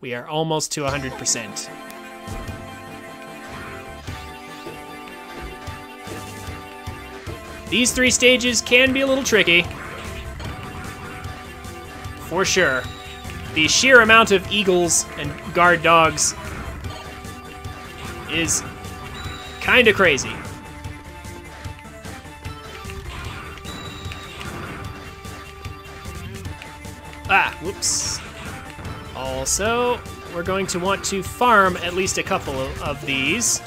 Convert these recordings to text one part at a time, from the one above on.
We are almost to 100%. These 3 stages can be a little tricky. For sure. The sheer amount of eagles and guard dogs is kinda crazy. Ah, whoops. Also, we're going to want to farm at least a couple of these.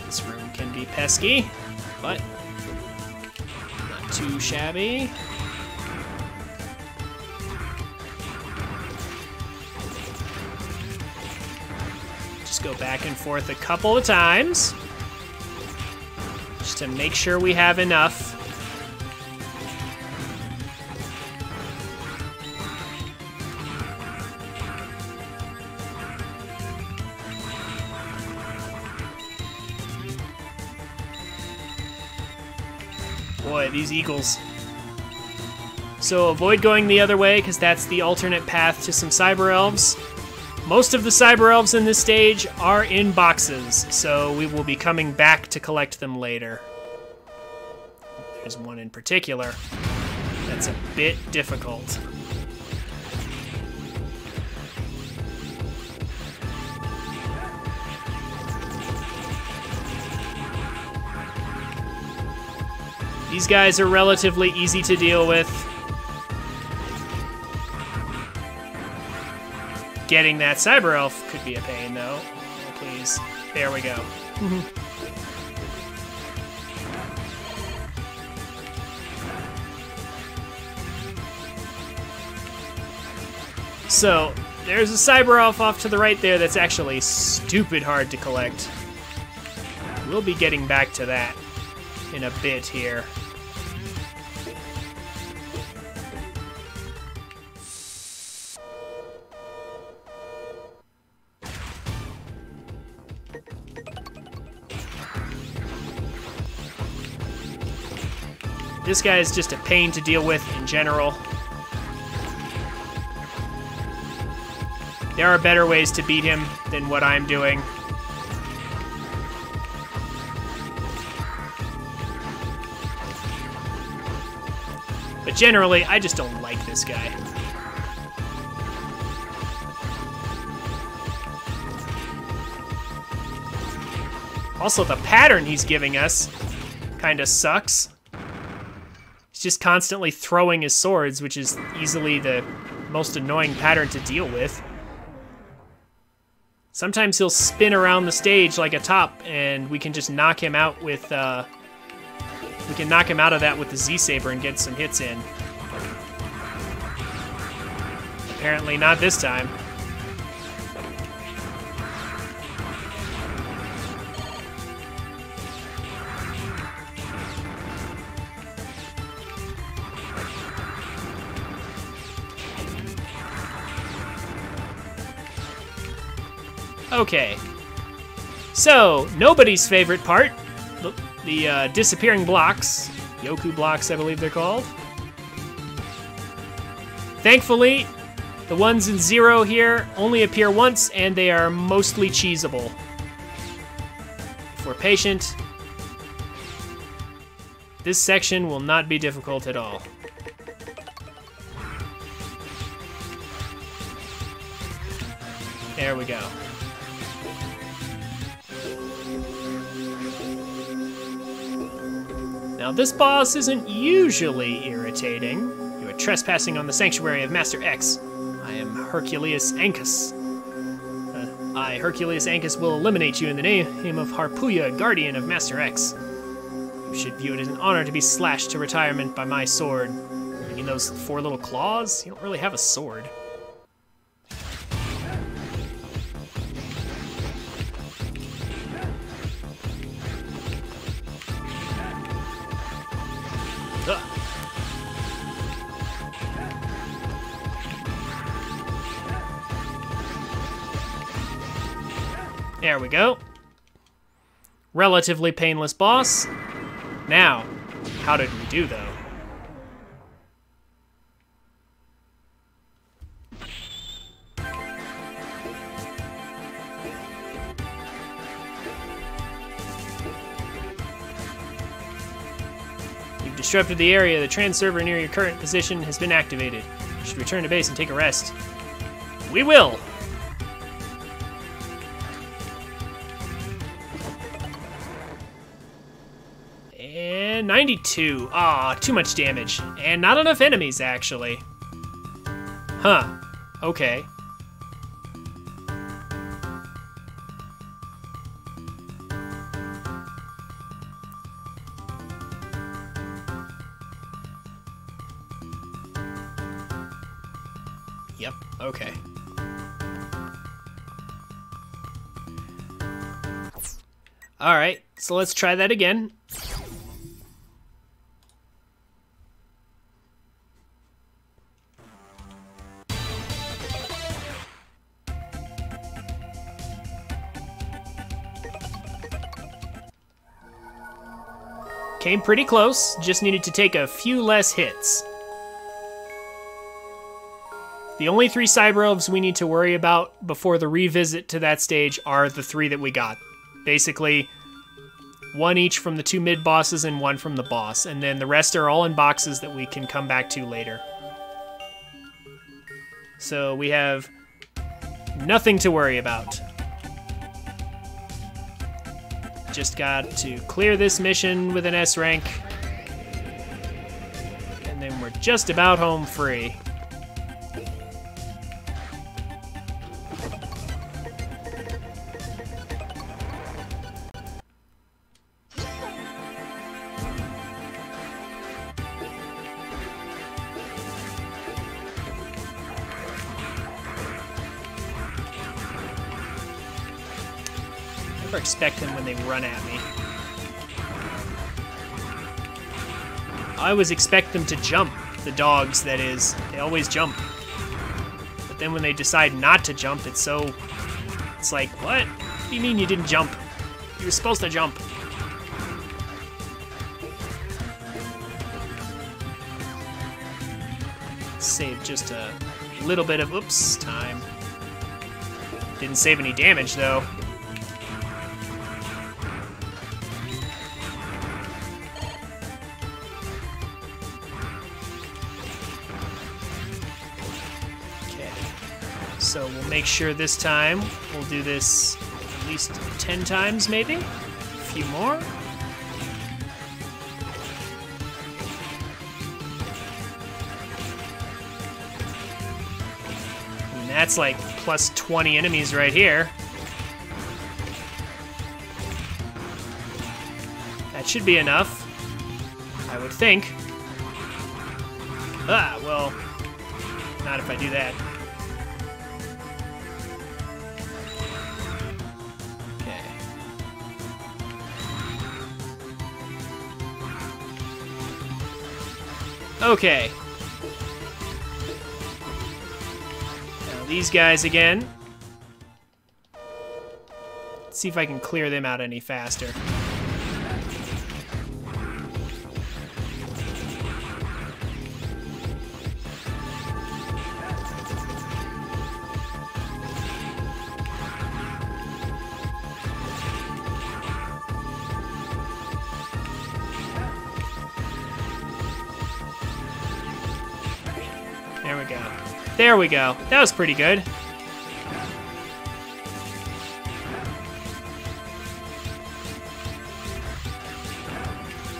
This room can be pesky, but not too shabby. Just go back and forth a couple of times, just to make sure we have enough. Boy, these eagles. So avoid going the other way, because that's the alternate path to some cyber elves. Most of the cyber elves in this stage are in boxes, so we will be coming back to collect them later. There's one in particular that's a bit difficult. These guys are relatively easy to deal with. Getting that cyber elf could be a pain, though. Oh, please. There we go. So, there's a cyber elf off to the right there that's actually stupid hard to collect. We'll be getting back to that in a bit here. This guy is just a pain to deal with in general. There are better ways to beat him than what I'm doing. But generally, I just don't like this guy. Also, the pattern he's giving us kind of sucks. He's just constantly throwing his swords, which is easily the most annoying pattern to deal with. Sometimes he'll spin around the stage like a top, and we can just knock him out with, we can knock him out of that with the Z-Saber and get some hits in. Apparently not this time. Okay, so nobody's favorite part, the disappearing blocks, Yoku blocks I believe they're called. Thankfully, the ones in 0 here only appear once and they are mostly cheesable. If we're patient, this section will not be difficult at all. There we go. Now, this boss isn't usually irritating. You are trespassing on the sanctuary of Master X. I am Herculeus Ancus. I, Herculeus Ancus, will eliminate you in the name of Harpuya, guardian of Master X. You should view it as an honor to be slashed to retirement by my sword. You mean those 4 little claws? You don't really have a sword. There we go. Relatively painless boss. Now, How did we do, though? You've disrupted the area. The trans server near your current position has been activated. You should return to base and take a rest. We will! And 92. Aw, too much damage. And not enough enemies, actually. Huh. Okay. Yep, okay. Alright, so let's try that again. Came pretty close, just needed to take a few less hits. The only 3 cyber elves we need to worry about before the revisit to that stage are the 3 that we got. Basically, 1 each from the 2 mid-bosses and 1 from the boss, and then the rest are all in boxes that we can come back to later. So we have nothing to worry about. Just got to clear this mission with an S rank, and then we're just about home free. Never expect them when they run at me. I always expect them to jump. The dogs, that is. They always jump. But then when they decide not to jump, it's like, what? What do you mean you didn't jump? You were supposed to jump. Save just a little bit of, oops, time. Didn't save any damage, though. So we'll make sure this time we'll do this at least 10 times, maybe? A few more? And that's like plus 20 enemies right here. That should be enough, I would think. Ah, well, not if I do that. Okay. Now these guys again. Let's see if I can clear them out any faster. There we go. There we go. That was pretty good.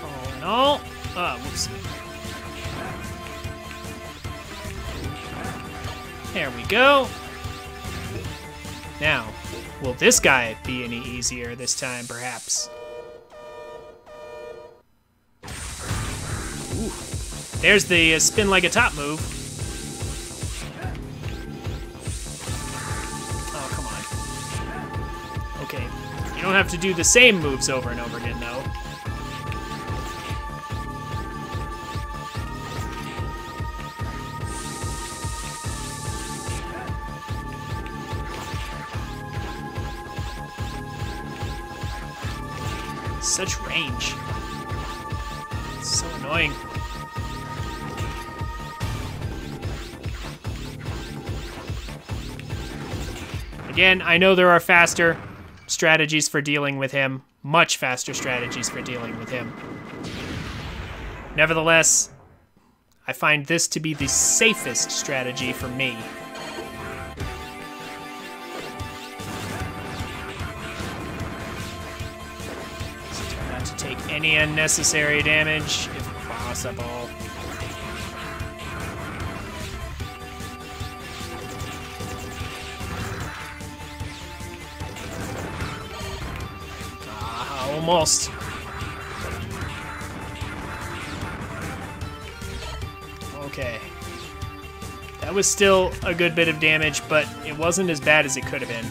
All in all. Oh, whoops. There we go. Now, will this guy be any easier this time, perhaps? Ooh. There's the spin like a top move. You don't have to do the same moves over and over again, though. Such range. It's so annoying. Annoying. Again, I know there are faster strategies for dealing with him. Much faster strategies for dealing with him. Nevertheless, I find this to be the safest strategy for me. So try not to take any unnecessary damage if possible. Almost. Okay. That was still a good bit of damage, but it wasn't as bad as it could have been.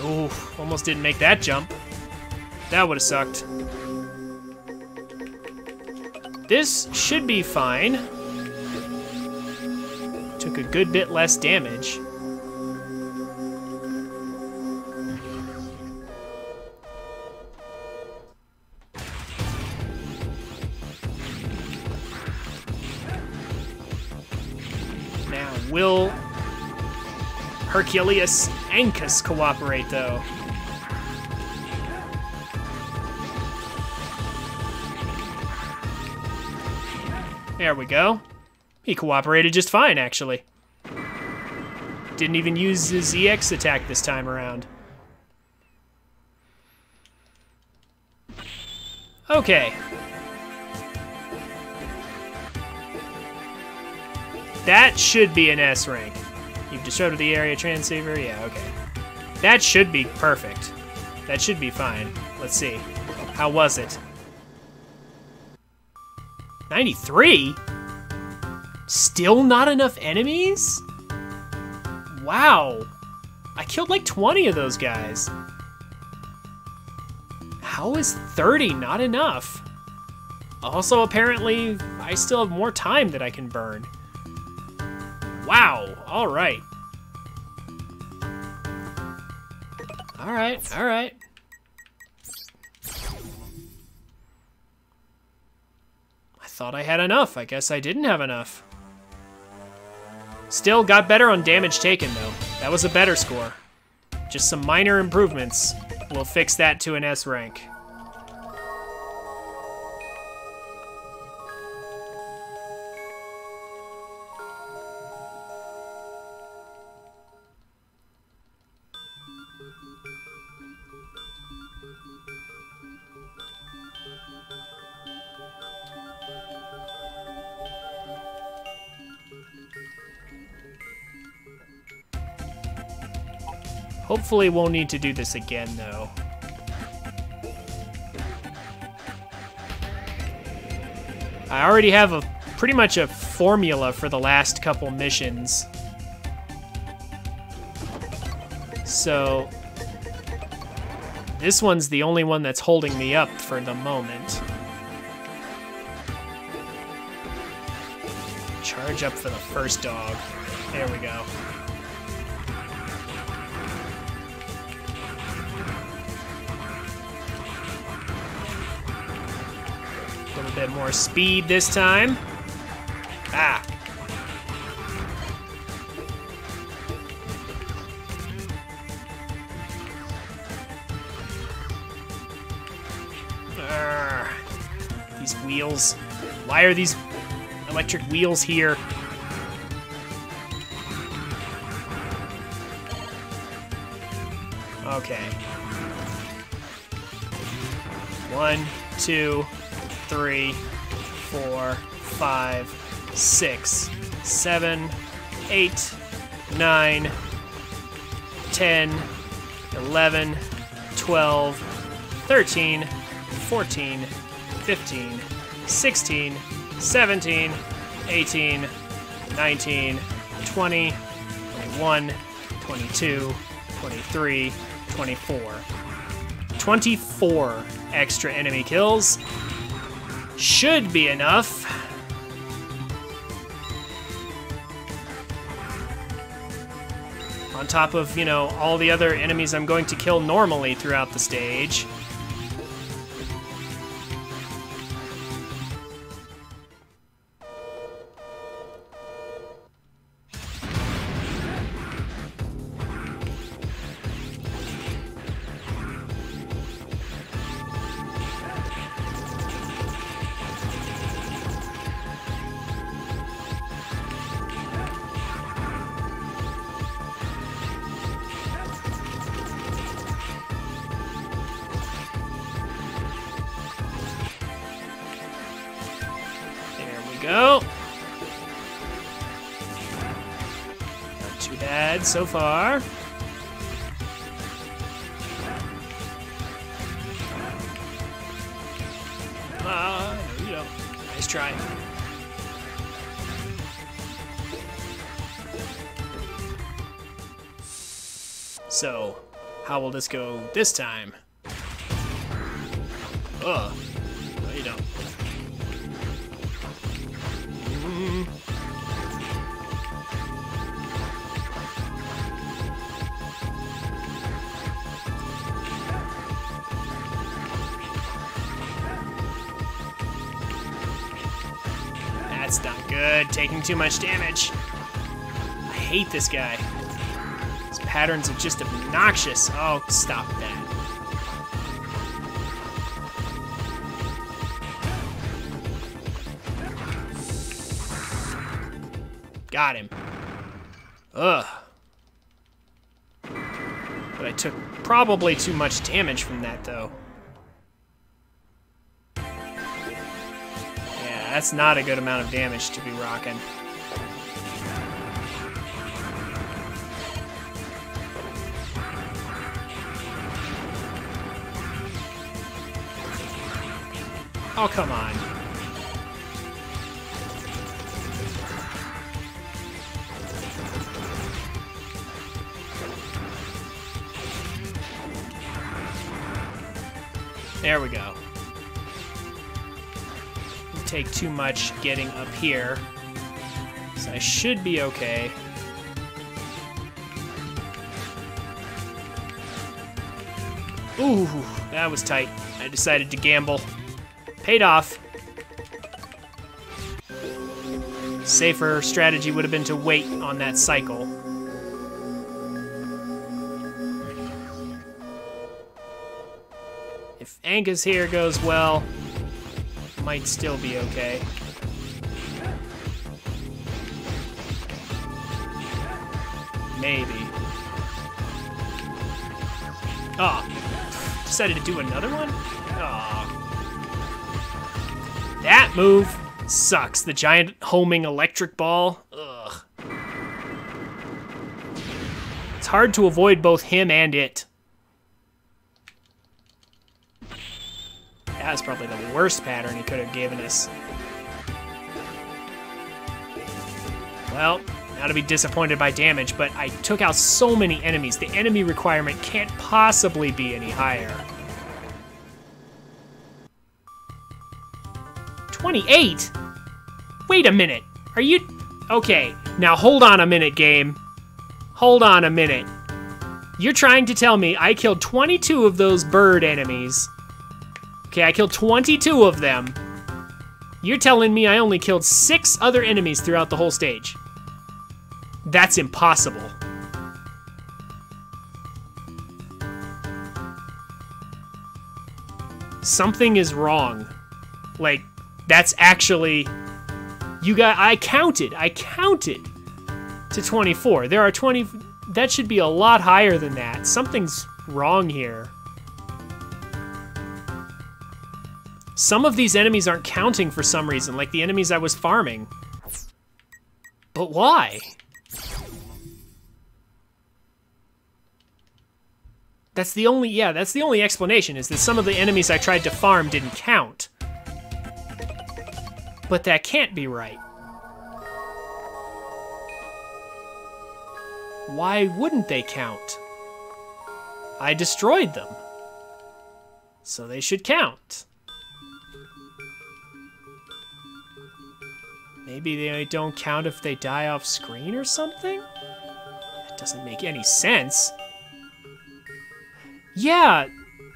Ooh, almost didn't make that jump. That would have sucked. This should be fine. Took a good bit less damage. Now, will Herculeus Ancus cooperate, though? There we go. He cooperated just fine, actually. Didn't even use his EX attack this time around. Okay. That should be an S rank. You've disrupted the area transceiver? Yeah, okay. That should be perfect. That should be fine. Let's see. How was it? 93? Still not enough enemies? Wow. I killed like 20 of those guys. How is 30 not enough? Also, apparently, I still have more time that I can burn. Wow, alright. Alright, alright. I thought I had enough. I guess I didn't have enough. Still got better on damage taken, though. That was a better score. Just some minor improvements. We'll fix that to an S rank. Hopefully we'll need to do this again, though. I already have pretty much a formula for the last couple missions. So this one's the only one that's holding me up for the moment. Charge up for the first dog. There we go. A little bit more speed this time. Ah. These wheels. Why are these electric wheels here? Okay. 1, 2, 3, 4, 5, 6, 7, 8, 9, 10, 11, 12, 13, 14, 15, 16, 17, 18, 19, 20, 21, 22, 23, 24. 24 extra enemy kills should be enough On top of, you know, all the other enemies I'm going to kill normally throughout the stage. Go. Not too bad so far. You know, nice try. So, how will this go this time? Ugh. No, you don't. That's not good. Taking too much damage. I hate this guy. His patterns are just obnoxious. Oh, stop that. Got him. Ugh. But I took probably too much damage from that, though. Yeah, that's not a good amount of damage to be rocking. Oh, come on. There we go. We take too much getting up here, so I should be okay. Ooh, that was tight. I decided to gamble. Paid off. Safer strategy would have been to wait on that cycle. If Angus here goes well, might still be okay. Maybe. Oh, decided to do another one? Oh. That move sucks. The giant homing electric ball. Ugh. It's hard to avoid both him and it. That was probably the worst pattern he could have given us. Well, not to be disappointed by damage, but I took out so many enemies. The enemy requirement can't possibly be any higher. 28? Wait a minute. Are you... Okay, now hold on a minute, game. Hold on a minute. You're trying to tell me I killed 22 of those bird enemies. Okay, I killed 22 of them. You're telling me I only killed 6 other enemies throughout the whole stage. That's impossible. Something is wrong. Like, that's actually... I counted to 24. There are 20... That should be a lot higher than that. Something's wrong here. Some of these enemies aren't counting for some reason, like the enemies I was farming. But why? That's the only explanation, is that some of the enemies I tried to farm didn't count. But that can't be right. Why wouldn't they count? I destroyed them. So they should count. Maybe they don't count if they die off screen or something? That Doesn't make any sense. Yeah,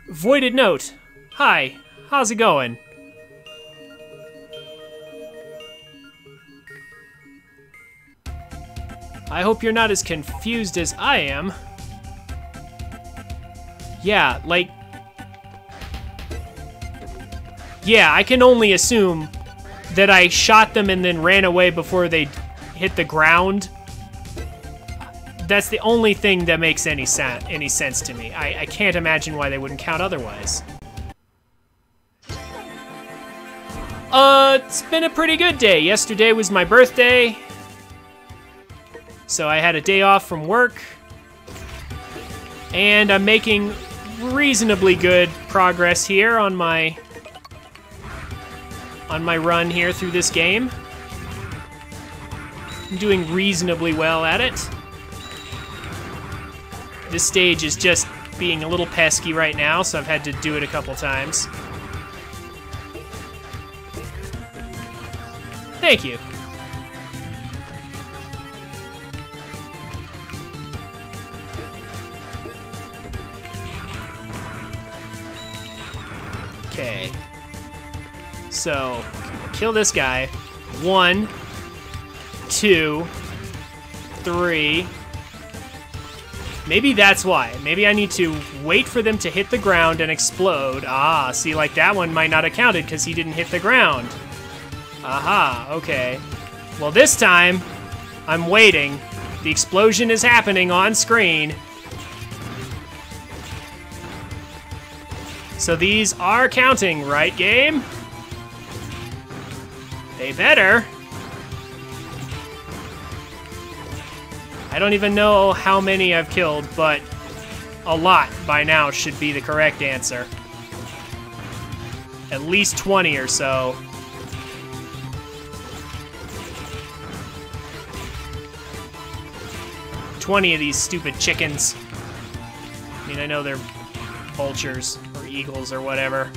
voided note. Hi, how's it going? I hope you're not as confused as I am. Yeah, like... Yeah, I can only assume that I shot them and then ran away before they hit the ground. That's the only thing that makes any sense to me. I can't imagine why they wouldn't count otherwise. It's been a pretty good day. Yesterday was my birthday. So I had a day off from work. And I'm making reasonably good progress here on my run here through this game. I'm doing reasonably well at it. This stage is just being a little pesky right now, so I've had to do it a couple times. Thank you. Okay. So, kill this guy. 1, 2, 3. Maybe that's why. Maybe I need to wait for them to hit the ground and explode. Ah, see, like that one might not have counted because he didn't hit the ground. Aha, okay. Well, this time, I'm waiting. The explosion is happening on screen. So these are counting, right, game? They better. I don't even know how many I've killed, but a lot by now should be the correct answer. At least 20 or so. "20 of these stupid chickens." I mean, I know they're vultures or eagles or whatever.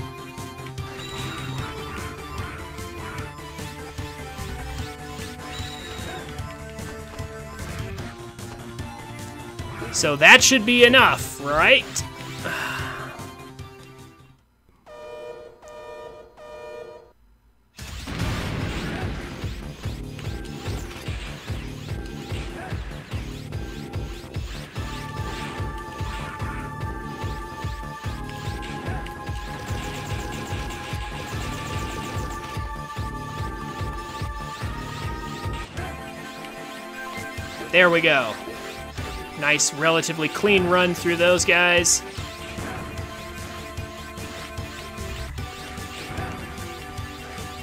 So that should be enough, right? There we go. Nice, relatively clean run through those guys.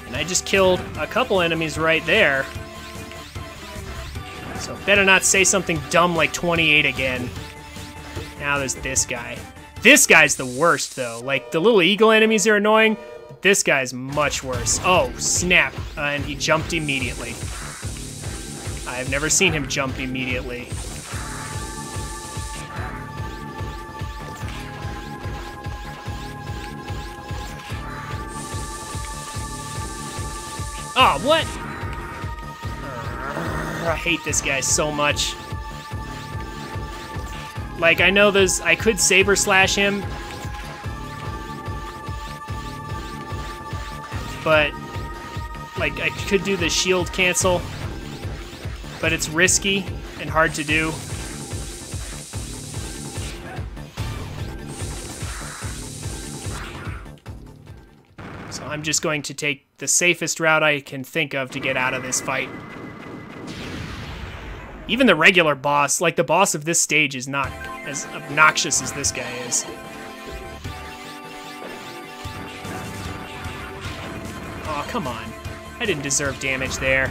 And I just killed a couple enemies right there. So better not say something dumb like 28 again. Now there's this guy. This guy's the worst, though. Like, the little eagle enemies are annoying, but this guy's much worse. Oh, snap. And he jumped immediately. I've never seen him jump immediately. Oh, what? I hate this guy so much. Like, I know I could saber slash him, but like, I could do the shield cancel, but it's risky and hard to do. So I'm just going to take the safest route I can think of to get out of this fight. Even the regular boss, like the boss of this stage, is not as obnoxious as this guy is. Oh, come on. I didn't deserve damage there.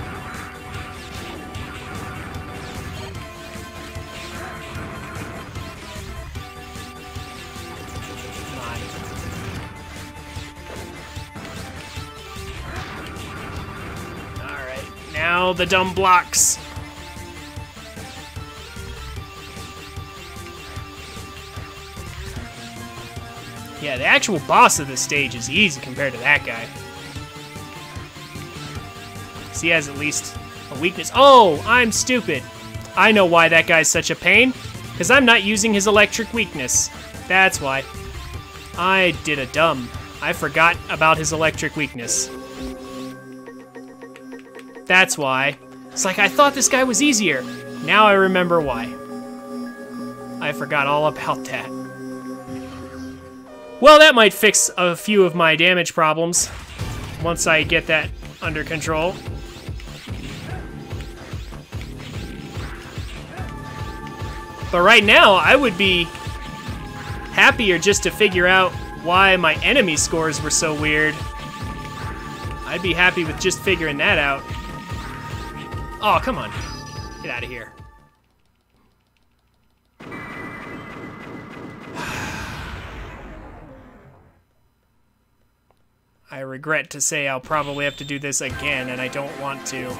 Come on. Alright, now the dumb blocks. Yeah, the actual boss of this stage is easy compared to that guy. So he has at least a weakness. Oh, I'm stupid. I know why that guy's such a pain. Because I'm not using his electric weakness. That's why. I did a dumb. I forgot about his electric weakness. That's why. It's like, I thought this guy was easier. Now I remember why. I forgot all about that. Well, that might fix a few of my damage problems once I get that under control. But right now, I would be happier just to figure out why my enemy scores were so weird. I'd be happy with just figuring that out. Oh, come on. Get out of here. I regret to say I'll probably have to do this again, and I don't want to.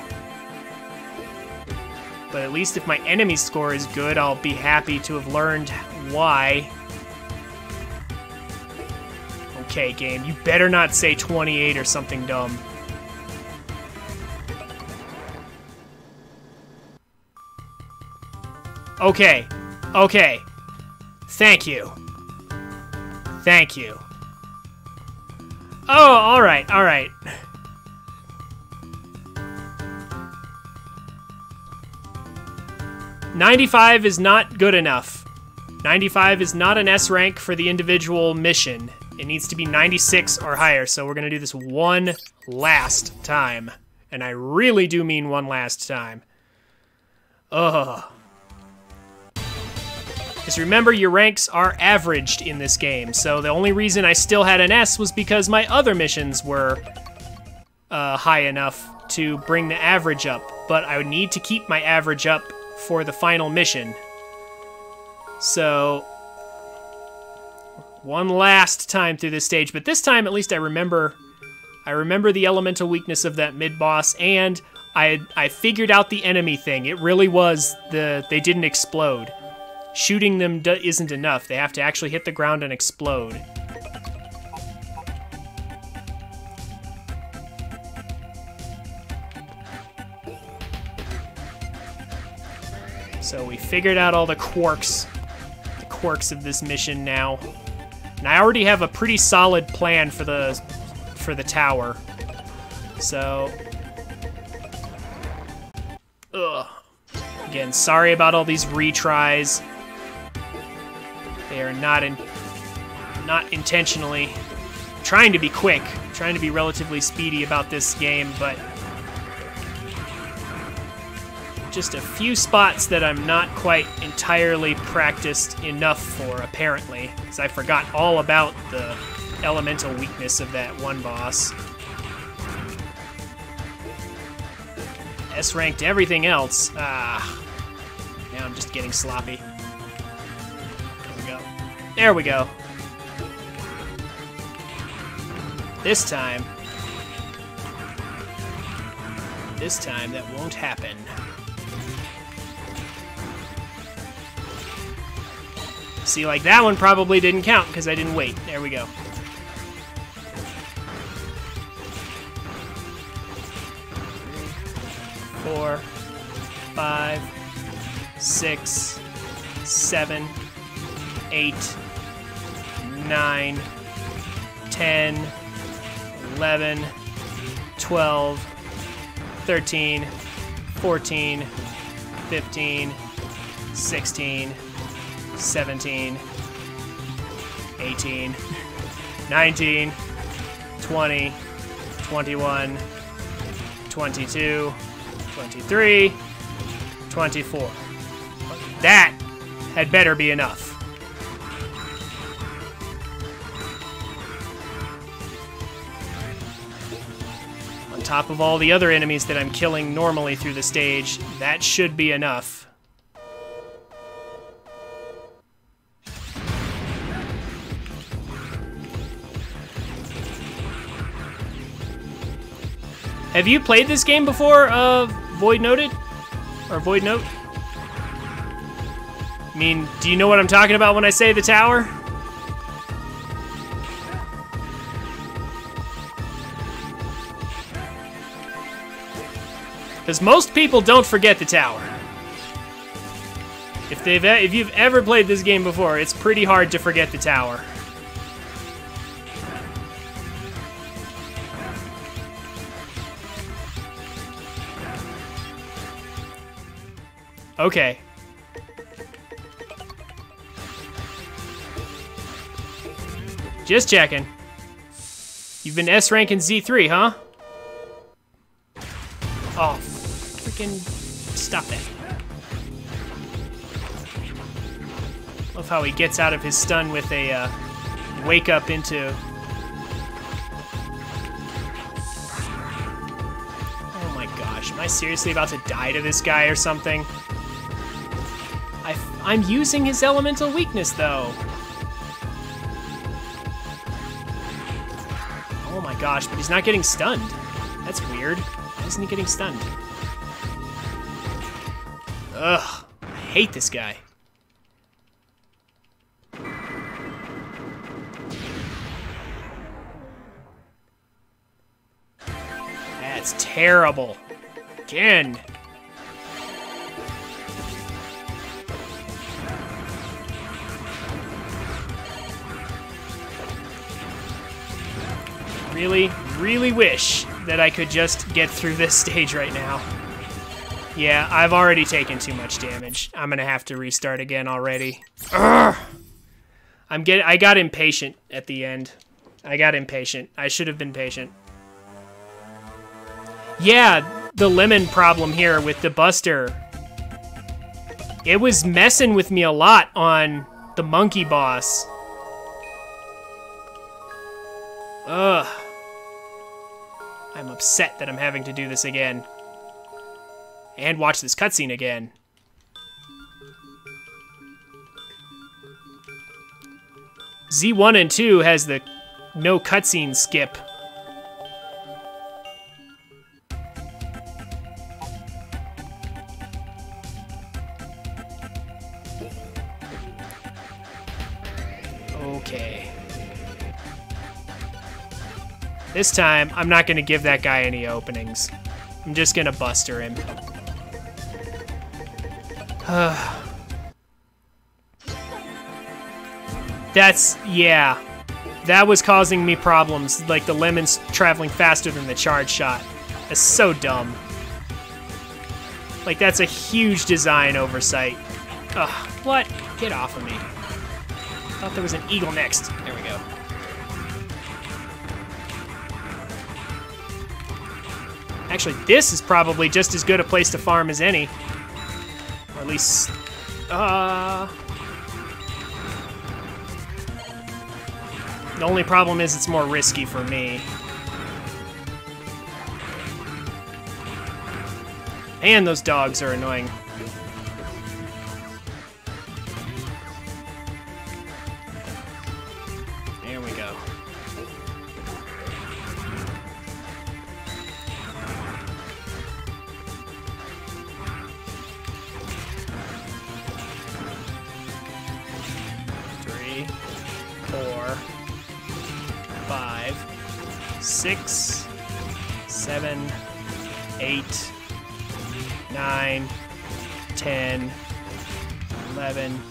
But at least if my enemy score is good, I'll be happy to have learned why. Okay, game, you better not say 28 or something dumb. Okay, okay. Thank you. Thank you. Oh, alright, alright. $95 is not good enough. 95 is not an S rank for the individual mission. It needs to be 96 or higher, so we're gonna do this one last time. And I really do mean one last time. Ugh. Just remember, your ranks are averaged in this game, so the only reason I still had an S was because my other missions were high enough to bring the average up, but I would need to keep my average up for the final mission. So, one last time through this stage, but this time at least I remember the elemental weakness of that mid-boss, and I figured out the enemy thing. It really was they didn't explode. Shooting them isn't enough. They have to actually hit the ground and explode. So we figured out all the quirks of this mission now. And I already have a pretty solid plan for the tower. So, ugh. Again, sorry about all these retries. They are not intentionally trying to be quick, trying to be relatively speedy about this game, but just a few spots that I'm not quite entirely practiced enough for, apparently, because I forgot all about the elemental weakness of that one boss. S-ranked everything else. Ah, now I'm just getting sloppy. There we go. There we go. This time that won't happen. See, like that one probably didn't count because I didn't wait. There we go. Four, 5, 6, 7, 8, 9, 10, 11, 12, 13, 14, 15, 16, 17, 18, 19, 20, 21, 22, 23, 24. That had better be enough. On top of all the other enemies that I'm killing normally through the stage, that should be enough. Have you played this game before, Void Noted? Or Void Note? I mean, do you know what I'm talking about when I say the tower? Because most people don't forget the tower. If you've ever played this game before, it's pretty hard to forget the tower. Okay. Just checking. You've been S rank in Z3, huh? Oh, freaking stop that. Love how he gets out of his stun with a wake up into... Oh my gosh, am I seriously about to die to this guy or something? I'm using his elemental weakness though. Oh my gosh, but he's not getting stunned. That's weird. Why isn't he getting stunned? Ugh, I hate this guy. That's terrible. Again. Really wish that I could just get through this stage right now. Yeah, I've already taken too much damage. I'm gonna have to restart again already. Ugh! I got impatient at the end. I got impatient. I should have been patient. Yeah, the lemon problem here with the Buster. It was messing with me a lot on the monkey boss. Ugh. I'm upset that I'm having to do this again. And watch this cutscene again. Z1 and 2 has the no cutscene skip. Okay. This time, I'm not gonna give that guy any openings. I'm just gonna Buster him. Yeah. That was causing me problems, like the lemons traveling faster than the charge shot. That's so dumb. Like, that's a huge design oversight. Ugh, what? Get off of me. I thought there was an eagle next. There we go. Actually, this is probably just as good a place to farm as any. Or at least... The only problem is it's more risky for me. And those dogs are annoying. There we go. Three, 4, 5, 6, 7, 8, 9, 10, 11,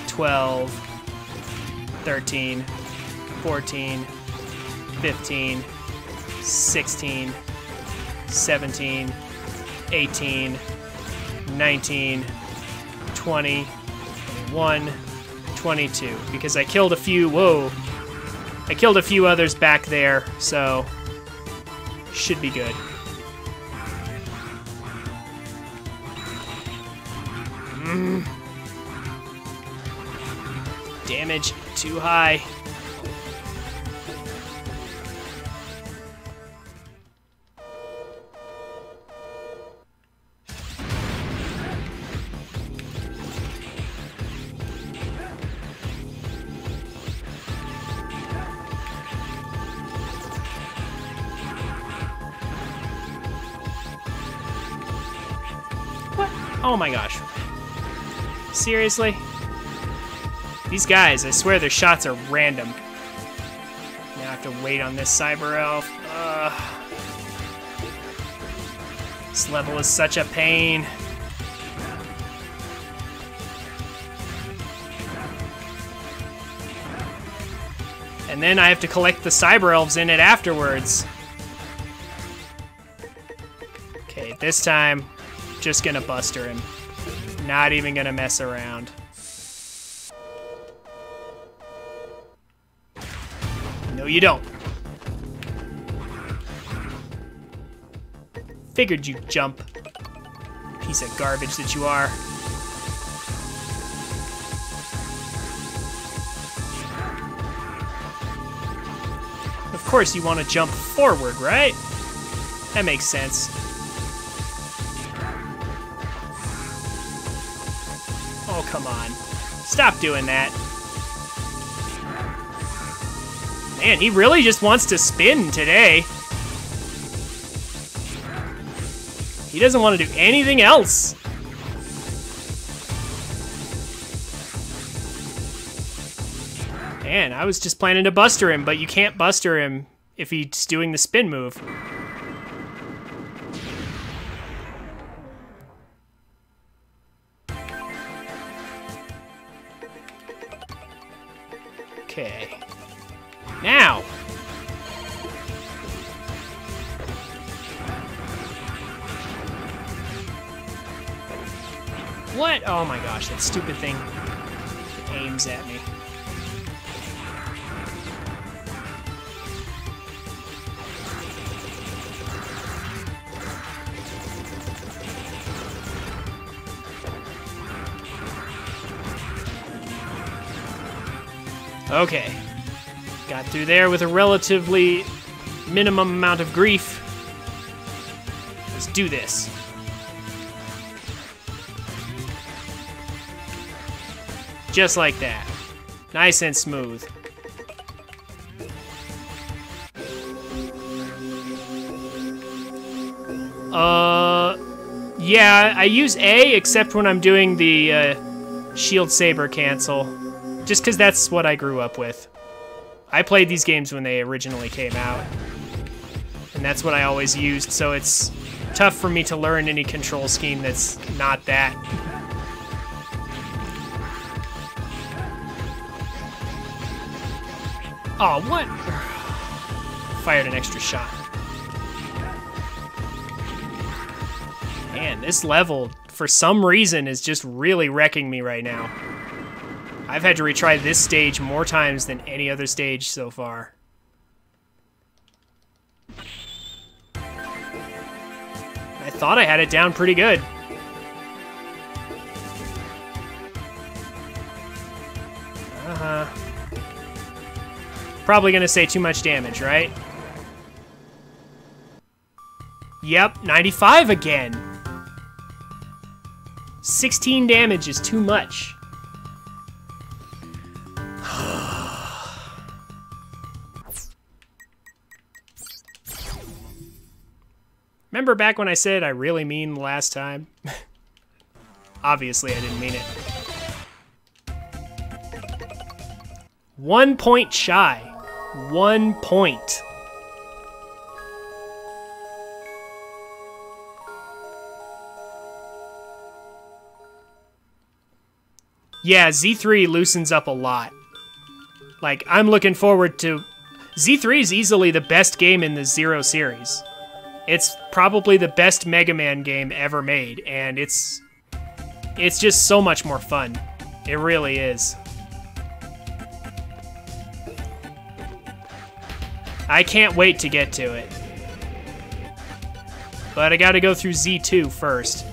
12, 13, 14, 15, 16, 17, 18, 19, 20, 21, 22. Because I killed a few, whoa. I killed a few others back there, so should be good. Damage too high. What? Oh my gosh. Seriously? These guys, I swear their shots are random. Now I have to wait on this cyber elf. This level is such a pain. And then I have to collect the cyber elves in it afterwards. Okay, this time, just gonna buster him. Not even gonna mess around. No, you don't. Figured you'd jump. Piece of garbage that you are. Of course you want to jump forward, right? That makes sense. Oh, come on. Stop doing that. Man, he really just wants to spin today. He doesn't want to do anything else. Man, I was just planning to buster him, but you can't buster him if he's doing the spin move. Okay. Now. What? Oh my gosh, that stupid thing aims at me. Okay. Got through there with a relatively minimum amount of grief. Let's do this. Just like that. Nice and smooth. Yeah, I use A except when I'm doing the shield saber cancel. Just because that's what I grew up with. I played these games when they originally came out. And that's what I always used, so it's tough for me to learn any control scheme that's not that. Oh, what? Fired an extra shot. Man, this level, for some reason, is just really wrecking me right now. I've had to retry this stage more times than any other stage so far. I thought I had it down pretty good. Uh-huh. Probably gonna say too much damage, right? Yep, 95 again. 16 damage is too much. Remember back when I said I really mean last time? Obviously I didn't mean it. 1 point shy. 1 point. Yeah, Z3 loosens up a lot. Like, I'm looking forward to... Z3 is easily the best game in the Zero series. It's probably the best Mega Man game ever made, and it's just so much more fun. It really is. I can't wait to get to it. But I gotta go through Z2 first.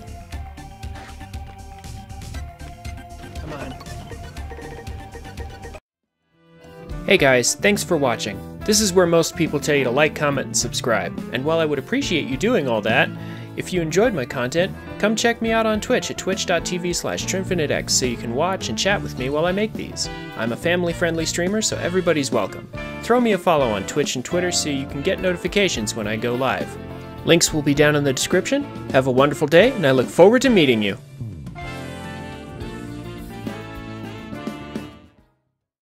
Come on. Hey guys, thanks for watching. This is where most people tell you to like, comment, and subscribe. And while I would appreciate you doing all that, if you enjoyed my content, come check me out on Twitch at twitch.tv/TrinfiniteX so you can watch and chat with me while I make these. I'm a family-friendly streamer, so everybody's welcome. Throw me a follow on Twitch and Twitter so you can get notifications when I go live. Links will be down in the description. Have a wonderful day, and I look forward to meeting you.